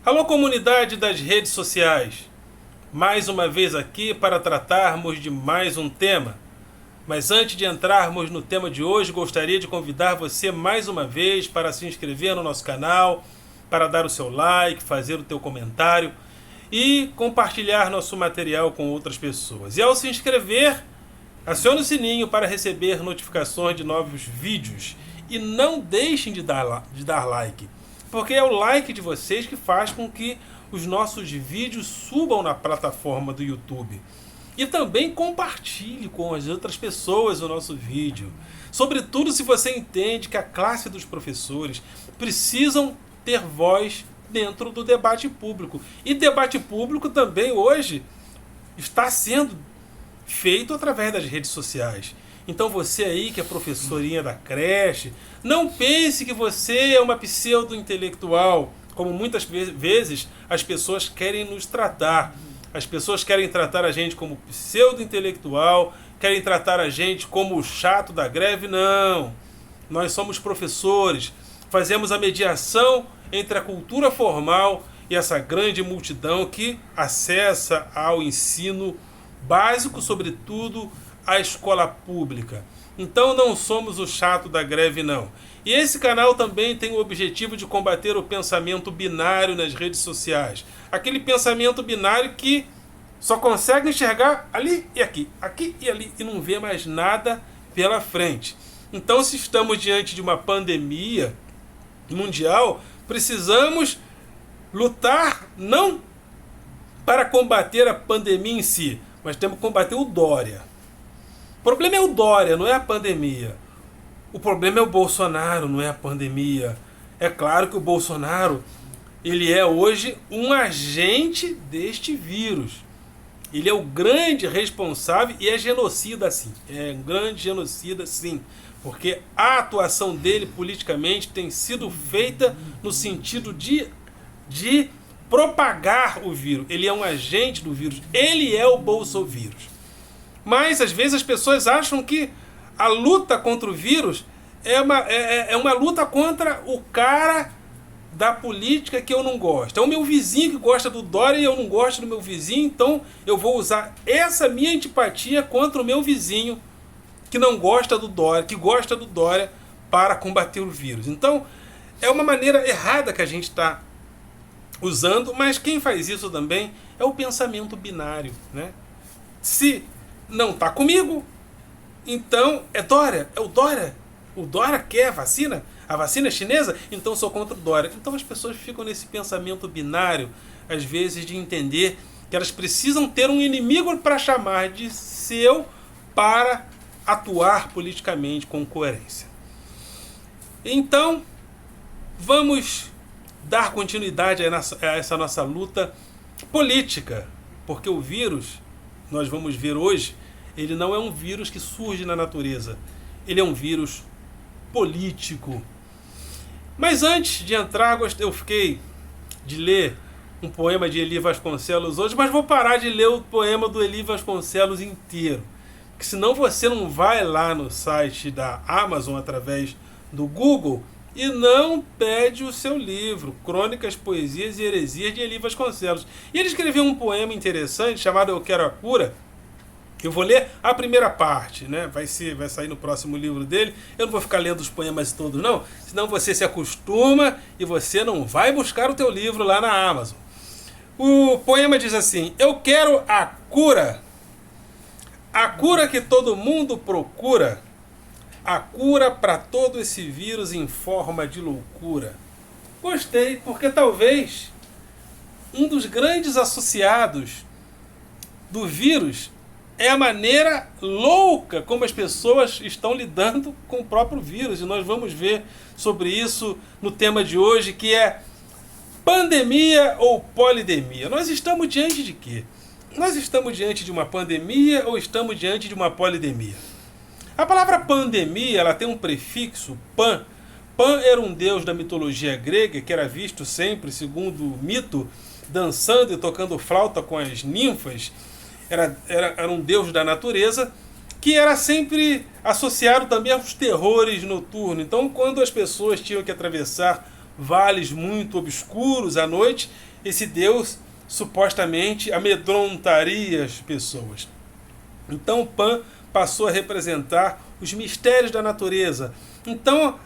Alô, comunidade das redes sociais! Mais uma vez aqui para tratarmos de mais um tema. Mas antes de entrarmos no tema de hoje, gostaria de convidar você mais uma vez para se inscrever no nosso canal, para dar o seu like, fazer o teu comentário e compartilhar nosso material com outras pessoas. E ao se inscrever, acione o sininho para receber notificações de novos vídeos. E não deixem de dar like, porque é o like de vocês que faz com que os nossos vídeos subam na plataforma do YouTube. E também compartilhe com as outras pessoas o nosso vídeo. Sobretudo se você entende que a classe dos professores precisam ter voz dentro do debate público. E debate público também hoje está sendo feito através das redes sociais. Então você aí que é professorinha da creche, não pense que você é uma pseudo-intelectual, como muitas vezes as pessoas querem nos tratar. As pessoas querem tratar a gente como pseudo-intelectual, querem tratar a gente como o chato da greve. Não, nós somos professores, fazemos a mediação entre a cultura formal e essa grande multidão que acessa ao ensino básico, sobretudo a escola pública. Então não somos o chato da greve, não. E esse canal também tem o objetivo de combater o pensamento binário nas redes sociais. Aquele pensamento binário que só consegue enxergar ali e aqui e ali, e não vê mais nada pela frente. Então, se estamos diante de uma pandemia mundial, precisamos lutar não para combater a pandemia em si, mas temos que combater o Dória. O problema é o Dória, não é a pandemia. O problema é o Bolsonaro, não é a pandemia. É claro que o Bolsonaro, ele é hoje um agente deste vírus. Ele é o grande responsável e é genocida, sim. É um grande genocida, sim. Porque a atuação dele politicamente tem sido feita no sentido de propagar o vírus. Ele é um agente do vírus. Ele é o bolsovírus. Mas, às vezes, as pessoas acham que a luta contra o vírus é uma luta contra o cara da política que eu não gosto. É o meu vizinho que gosta do Dória e eu não gosto do meu vizinho, então eu vou usar essa minha antipatia contra o meu vizinho que não gosta do Dória, que gosta do Dória, para combater o vírus. Então, é uma maneira errada que a gente está usando, mas quem faz isso também é o pensamento binário, né? Se não está comigo, então é Dória, é o Dória. O Dória quer a vacina é chinesa, então sou contra o Dória. Então as pessoas ficam nesse pensamento binário, às vezes, de entender que elas precisam ter um inimigo para chamar de seu para atuar politicamente com coerência. Então, vamos dar continuidade a essa nossa luta política, porque o vírus, nós vamos ver hoje, ele não é um vírus que surge na natureza. Ele é um vírus político. Mas antes de entrar, eu fiquei de ler um poema de Elie Vasconcelos hoje, mas vou parar de ler o poema do Elie Vasconcelos inteiro. Porque senão você não vai lá no site da Amazon através do Google e não pede o seu livro, Crônicas, Poesias e Heresias de Elie Vasconcelos. E ele escreveu um poema interessante chamado Eu Quero a Cura. Eu vou ler a primeira parte, né? Vai sair no próximo livro dele. Eu não vou ficar lendo os poemas todos, não. Senão você se acostuma e você não vai buscar o teu livro lá na Amazon. O poema diz assim: Eu quero a cura que todo mundo procura, a cura para todo esse vírus em forma de loucura. Gostei, porque talvez um dos grandes associados do vírus é a maneira louca como as pessoas estão lidando com o próprio vírus. E nós vamos ver sobre isso no tema de hoje, que é pandemia ou polidemia. Nós estamos diante de quê? Nós estamos diante de uma pandemia ou estamos diante de uma polidemia? A palavra pandemia, ela tem um prefixo, pan. Pan era um deus da mitologia grega que era visto sempre, segundo o mito, dançando e tocando flauta com as ninfas. Era um deus da natureza que era sempre associado também aos terrores noturnos. Então, quando as pessoas tinham que atravessar vales muito obscuros à noite, esse Deus supostamente amedrontaria as pessoas. Então Pan passou a representar os mistérios da natureza. Então,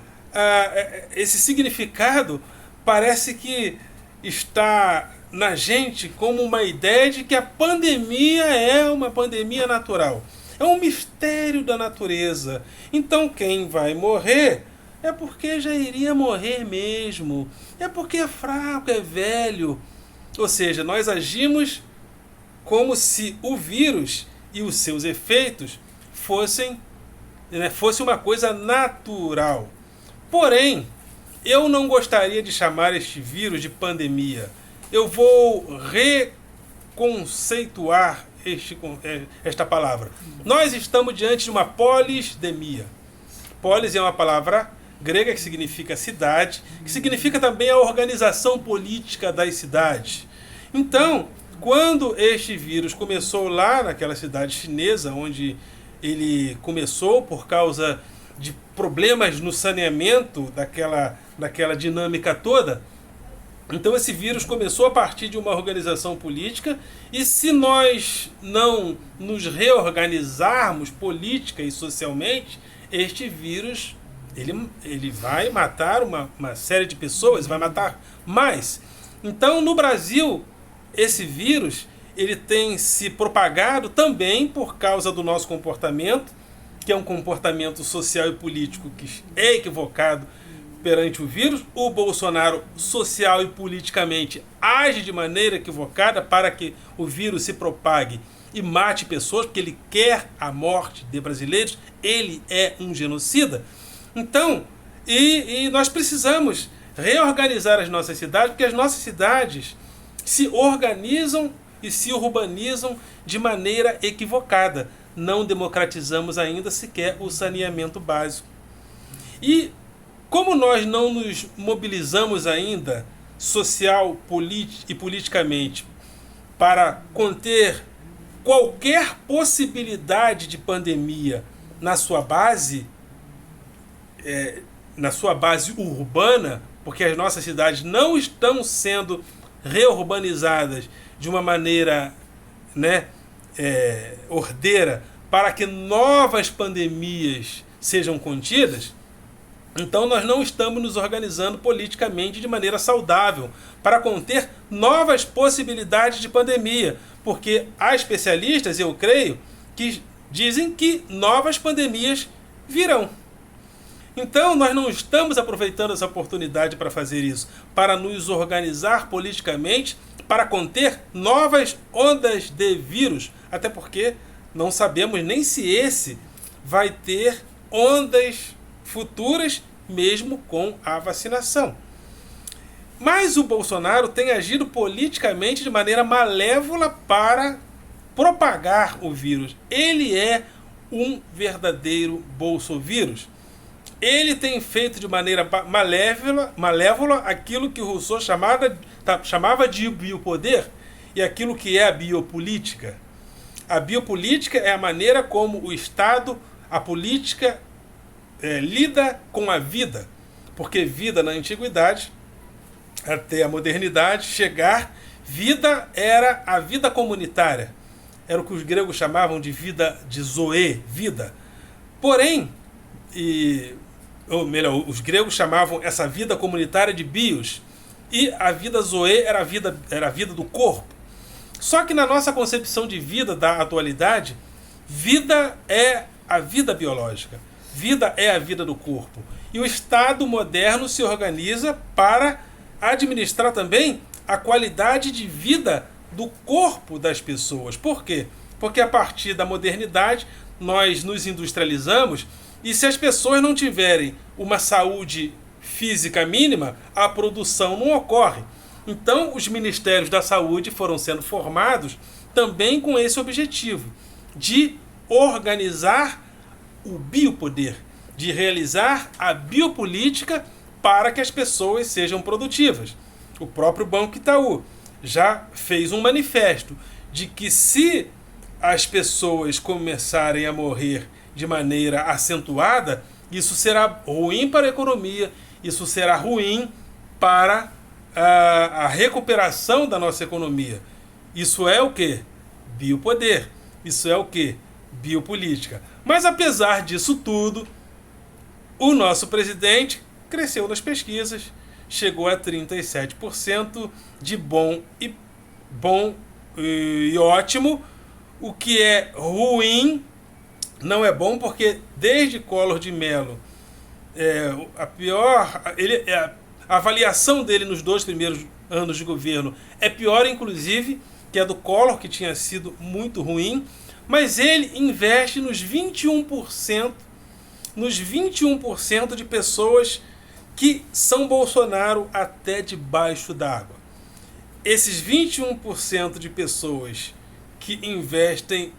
esse significado parece que está na gente como uma ideia de que a pandemia é uma pandemia natural. É um mistério da natureza. Então quem vai morrer é porque já iria morrer mesmo. É porque é fraco, é velho. Ou seja, nós agimos como se o vírus e os seus efeitos fosse uma coisa natural. Porém, eu não gostaria de chamar este vírus de pandemia. Eu vou reconceituar esta palavra. Nós estamos diante de uma polisdemia. Polis é uma palavra grega que significa cidade, que significa também a organização política das cidades. Então, quando este vírus começou lá naquela cidade chinesa, onde ele começou por causa de problemas no saneamento daquela dinâmica toda, então esse vírus começou a partir de uma organização política, e se nós não nos reorganizarmos política e socialmente, este vírus ele vai matar uma série de pessoas, vai matar mais. Então no Brasil, esse vírus ele tem se propagado também por causa do nosso comportamento, que é um comportamento social e político que é equivocado perante o vírus. O Bolsonaro, social e politicamente, age de maneira equivocada para que o vírus se propague e mate pessoas, porque ele quer a morte de brasileiros. Ele é um genocida. Então, e nós precisamos reorganizar as nossas cidades, porque as nossas cidades se organizam e se urbanizam de maneira equivocada. Não democratizamos ainda sequer o saneamento básico. E como nós não nos mobilizamos ainda social e politicamente para conter qualquer possibilidade de pandemia na sua base urbana, porque as nossas cidades não estão sendo reurbanizadas de uma maneira ordeira para que novas pandemias sejam contidas, então nós não estamos nos organizando politicamente de maneira saudável para conter novas possibilidades de pandemia, porque há especialistas, eu creio, que dizem que novas pandemias virão. Então nós não estamos aproveitando essa oportunidade para fazer isso, para nos organizar politicamente, para conter novas ondas de vírus, até porque não sabemos nem se esse vai ter ondas futuras, mesmo com a vacinação. Mas o Bolsonaro tem agido politicamente de maneira malévola para propagar o vírus. Ele é um verdadeiro bolsovírus. Ele tem feito de maneira malévola aquilo que Rousseau chamava de biopoder e aquilo que é a biopolítica. A biopolítica é a maneira como o Estado, a política, lida com a vida. Porque vida na antiguidade, até a modernidade chegar, vida era a vida comunitária. Era o que os gregos chamavam de vida de zoe, vida. Porém, os gregos chamavam essa vida comunitária de bios, e a vida zoe era a vida do corpo. Só que na nossa concepção de vida da atualidade, vida é a vida biológica, vida é a vida do corpo. E o Estado moderno se organiza para administrar também a qualidade de vida do corpo das pessoas. Por quê? Porque a partir da modernidade nós nos industrializamos, e se as pessoas não tiverem uma saúde física mínima, a produção não ocorre. Então os ministérios da saúde foram sendo formados também com esse objetivo, de organizar o biopoder, de realizar a biopolítica para que as pessoas sejam produtivas. O próprio Banco Itaú já fez um manifesto de que se as pessoas começarem a morrer de maneira acentuada, isso será ruim para a economia, isso será ruim para a recuperação da nossa economia. Isso é o quê? Biopoder. Isso é o quê? Biopolítica. Mas apesar disso tudo, o nosso presidente cresceu nas pesquisas, chegou a 37% de bom e ótimo, o que é ruim, não é bom, porque desde Collor de Mello, a avaliação dele nos 2 primeiros anos de governo é pior, inclusive, que a do Collor, que tinha sido muito ruim, mas ele investe nos 21% de pessoas que são Bolsonaro até debaixo d'água. Esses 21% de pessoas que investem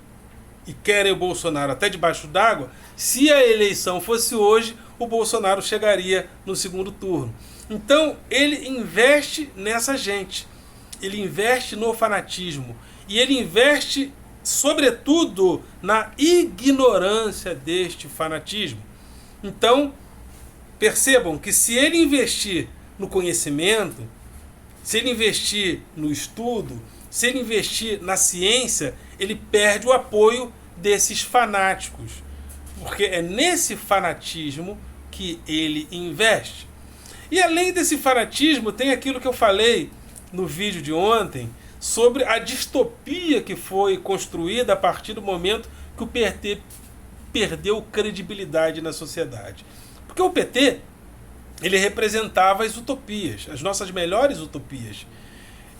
e querem o Bolsonaro até debaixo d'água, se a eleição fosse hoje, o Bolsonaro chegaria no segundo turno. Então, ele investe nessa gente. Ele investe no fanatismo. E ele investe, sobretudo, na ignorância deste fanatismo. Então, percebam que se ele investir no conhecimento, se ele investir no estudo, se ele investir na ciência, ele perde o apoio desses fanáticos. Porque é nesse fanatismo que ele investe. E além desse fanatismo, tem aquilo que eu falei no vídeo de ontem sobre a distopia que foi construída a partir do momento que o PT perdeu credibilidade na sociedade. Porque o PT, ele representava as utopias, as nossas melhores utopias.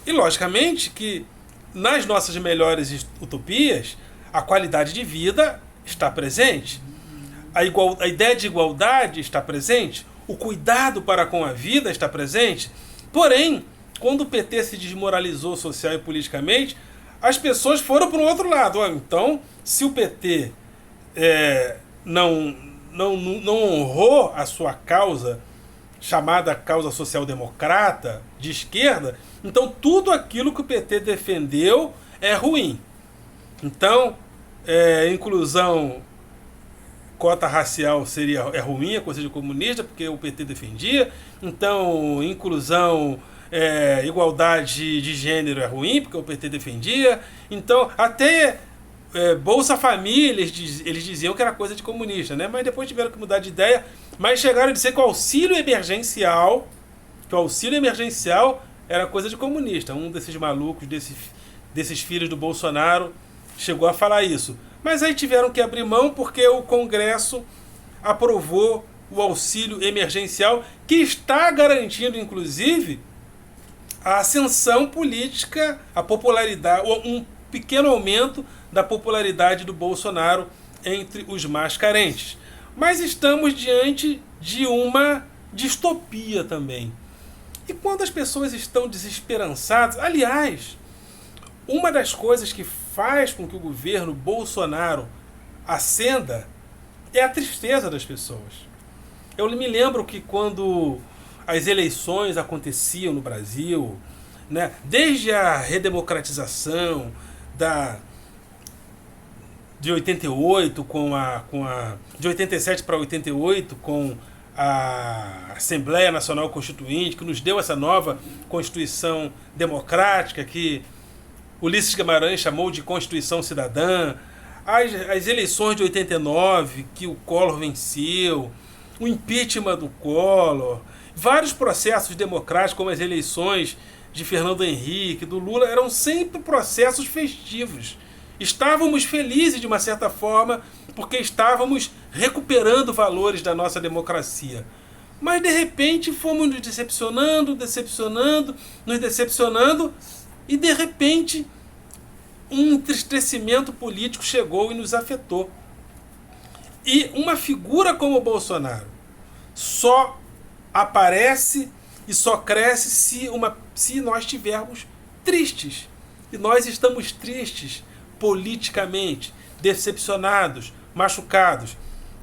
E logicamente que nas nossas melhores utopias, a qualidade de vida está presente, a ideia de igualdade está presente, o cuidado para com a vida está presente. Porém, quando o PT se desmoralizou social e politicamente, as pessoas foram para o outro lado. Então, se o PT não honrou a sua causa, chamada causa social-democrata, de esquerda, então tudo aquilo que o PT defendeu é ruim. Então, inclusão, cota racial é ruim, é coisa de comunista, porque o PT defendia. Então, inclusão, igualdade de gênero é ruim, porque o PT defendia. Então, até Bolsa Família, eles diziam que era coisa de comunista, né? Mas depois tiveram que mudar de ideia, mas chegaram a dizer que o auxílio emergencial era coisa de comunista. Um desses malucos, desses filhos do Bolsonaro, chegou a falar isso. Mas aí tiveram que abrir mão porque o Congresso aprovou o auxílio emergencial, que está garantindo, inclusive, a ascensão política, a popularidade, um pequeno aumento da popularidade do Bolsonaro entre os mais carentes. Mas estamos diante de uma distopia também. E quando as pessoas estão desesperançadas, aliás, uma das coisas que faz com que o governo Bolsonaro ascenda é a tristeza das pessoas. Eu me lembro que quando as eleições aconteciam no Brasil, né, desde a redemocratização de 88 de 87 para 88 com a Assembleia Nacional Constituinte, que nos deu essa nova Constituição Democrática, que Ulisses Guimarães chamou de Constituição Cidadã, as eleições de 89, que o Collor venceu, o impeachment do Collor, vários processos democráticos, como as eleições de Fernando Henrique, do Lula, eram sempre processos festivos. Estávamos felizes, de uma certa forma, porque estávamos recuperando valores da nossa democracia. Mas, de repente, fomos nos decepcionando, e, de repente, um entristecimento político chegou e nos afetou. E uma figura como o Bolsonaro só aparece e só cresce se nós estivermos tristes. E nós estamos tristes politicamente, decepcionados, machucados.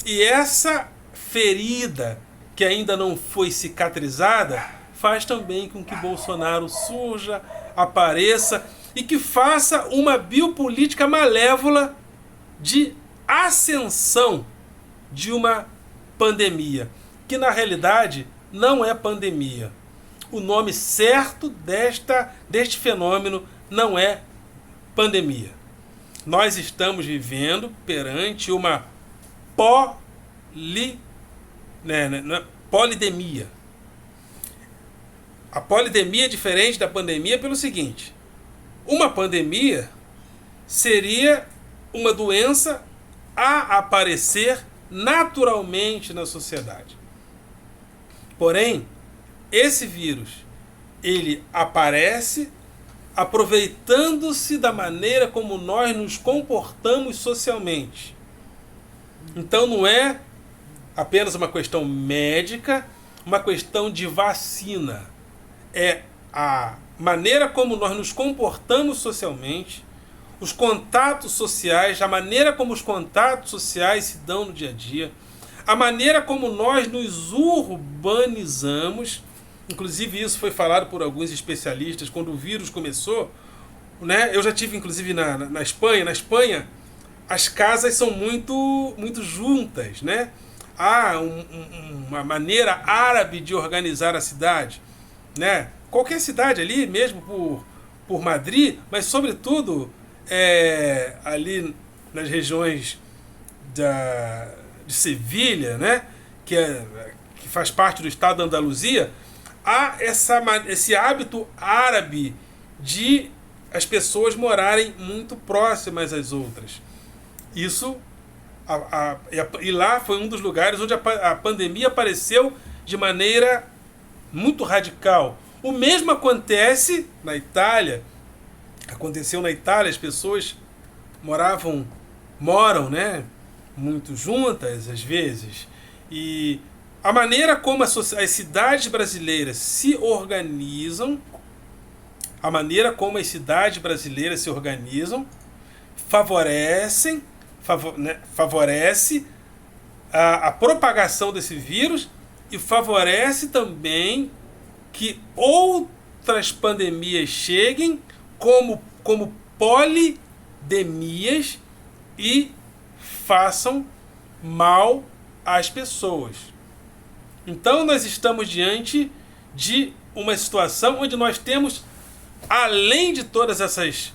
E essa ferida que ainda não foi cicatrizada faz também com que Bolsonaro surja, apareça e que faça uma biopolítica malévola de ascensão de uma pandemia, que na realidade não é pandemia. O nome certo deste fenômeno não é pandemia. Nós estamos vivendo perante uma polidemia. A polidemia é diferente da pandemia pelo seguinte: uma pandemia seria uma doença a aparecer naturalmente na sociedade. Porém, esse vírus, ele aparece aproveitando-se da maneira como nós nos comportamos socialmente. Então não é apenas uma questão médica, uma questão de vacina. É a maneira como nós nos comportamos socialmente, os contatos sociais, a maneira como os contatos sociais se dão no dia a dia, a maneira como nós nos urbanizamos. Inclusive isso foi falado por alguns especialistas quando o vírus começou, né? Eu já tive inclusive na Espanha. Na Espanha as casas são muito juntas, né? Há uma maneira árabe de organizar a cidade, né? Qualquer cidade ali, mesmo por Madrid, mas sobretudo ali nas regiões de Sevilha, né? Que faz parte do estado da Andaluzia, há esse hábito árabe de as pessoas morarem muito próximas às outras. Isso e lá foi um dos lugares onde a pandemia apareceu de maneira muito radical. O mesmo acontece na Itália. Aconteceu na Itália, as pessoas moram, né, muito juntas às vezes. E a maneira como as cidades brasileiras se organizam, favorece a propagação desse vírus e favorece também que outras pandemias cheguem como polidemias e façam mal às pessoas. Então nós estamos diante de uma situação onde nós temos, além de todas essas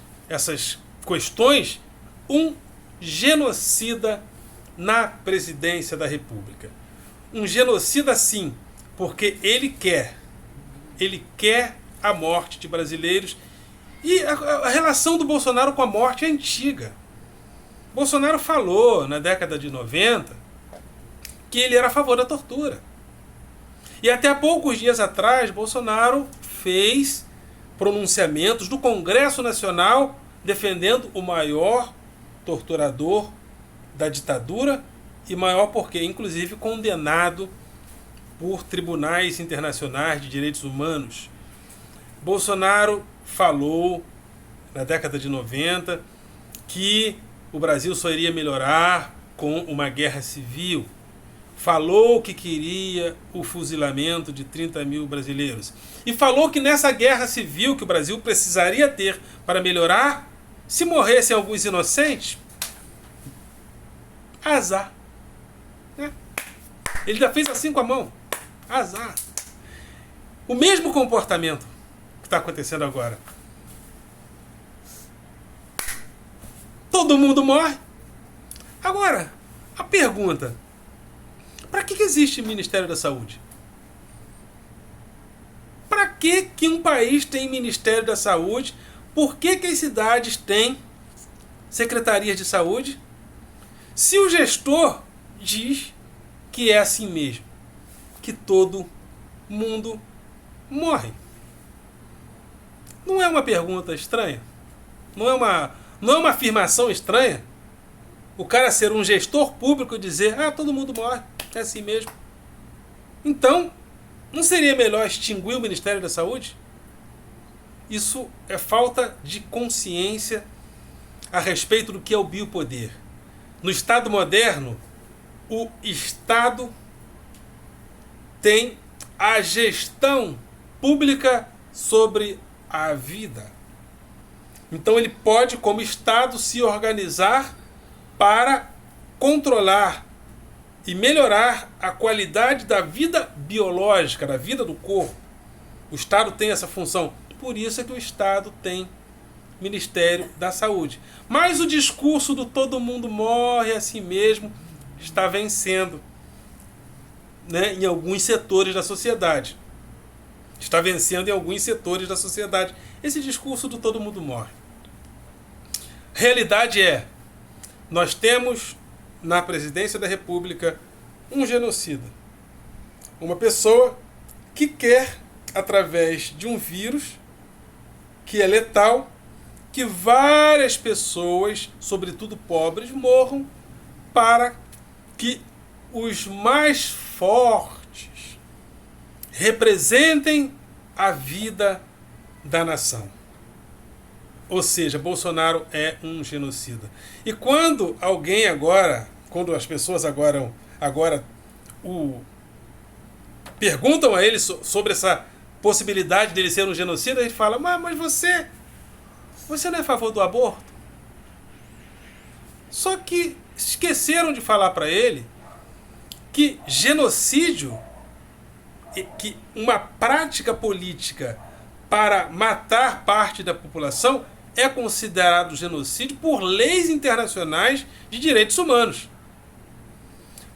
questões, um genocida na presidência da República. Um genocida sim, porque ele quer a morte de brasileiros. E a relação do Bolsonaro com a morte é antiga. Bolsonaro falou na década de 90 que ele era a favor da tortura. E até há poucos dias atrás, Bolsonaro fez pronunciamentos do Congresso Nacional defendendo o maior torturador da ditadura e maior porque, inclusive, condenado por tribunais internacionais de direitos humanos. Bolsonaro falou na década de 90 que o Brasil só iria melhorar com uma guerra civil. Falou que queria o fuzilamento de 30 mil brasileiros. E falou que nessa guerra civil que o Brasil precisaria ter para melhorar, se morressem alguns inocentes, azar. Né? Ele já fez assim com a mão. Azar. O mesmo comportamento que está acontecendo agora. Todo mundo morre. Agora, a pergunta: para que existe o Ministério da Saúde? Para que um país tem Ministério da Saúde? Por que as cidades têm secretarias de saúde? Se o gestor diz que é assim mesmo, que todo mundo morre. Não é uma pergunta estranha? Não é uma afirmação estranha? O cara ser um gestor público e dizer, todo mundo morre, é assim mesmo. Então, não seria melhor extinguir o Ministério da Saúde? Isso é falta de consciência a respeito do que é o biopoder. No Estado moderno, o Estado tem a gestão pública sobre a vida. Então ele pode, como Estado, se organizar para controlar e melhorar a qualidade da vida biológica, da vida do corpo. O Estado tem essa função. Por isso é que o Estado tem Ministério da Saúde. Mas o discurso do todo mundo morre assim mesmo está vencendo, né, em alguns setores da sociedade. Está vencendo em alguns setores da sociedade esse discurso do todo mundo morre. Realidade é, nós temos na presidência da República um genocida. Uma pessoa que quer, através de um vírus que é letal, que várias pessoas, sobretudo pobres, morram para que os mais fortes representem a vida da nação. Ou seja, Bolsonaro é um genocida. E quando alguém agora, quando as pessoas agora perguntam a ele sobre essa possibilidade dele ser um genocida, ele fala, mas você não é a favor do aborto? Só que esqueceram de falar para ele que genocídio, que uma prática política para matar parte da população é considerado genocídio por leis internacionais de direitos humanos.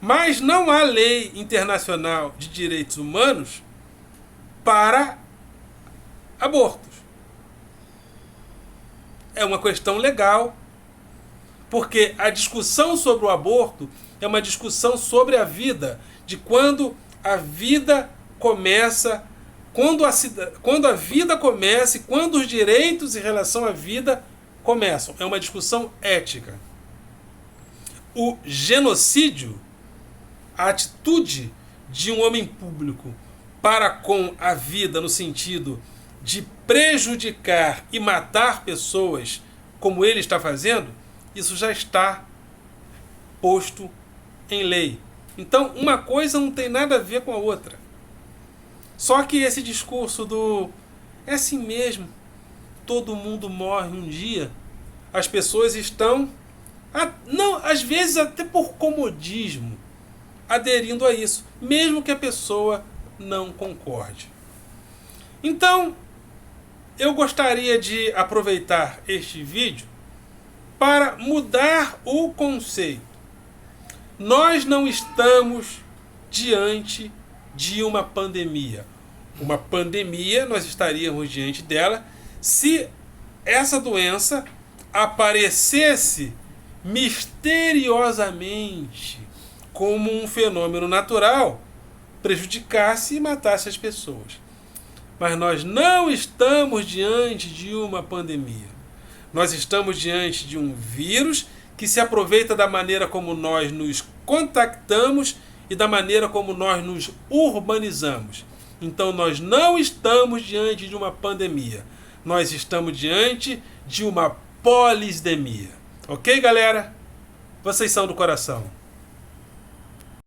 Mas não há lei internacional de direitos humanos para abortos. É uma questão legal, porque a discussão sobre o aborto é uma discussão sobre a vida, de quando a vida começa, quando a vida começa e quando os direitos em relação à vida começam. É uma discussão ética. O genocídio, a atitude de um homem público para com a vida no sentido de prejudicar e matar pessoas como ele está fazendo, isso já está posto em lei. Então, uma coisa não tem nada a ver com a outra. Só que esse discurso do é assim mesmo, todo mundo morre um dia, as pessoas estão, não, às vezes até por comodismo, aderindo a isso, mesmo que a pessoa não concorde. Então, eu gostaria de aproveitar este vídeo para mudar o conceito. Nós não estamos diante de uma pandemia. Uma pandemia, nós estaríamos diante dela se essa doença aparecesse misteriosamente como um fenômeno natural, prejudicasse e matasse as pessoas. Mas nós não estamos diante de uma pandemia. Nós estamos diante de um vírus que se aproveita da maneira como nós nos contactamos e da maneira como nós nos urbanizamos. Então nós não estamos diante de uma pandemia. Nós estamos diante de uma polisdemia. Ok, galera? Vocês são do coração.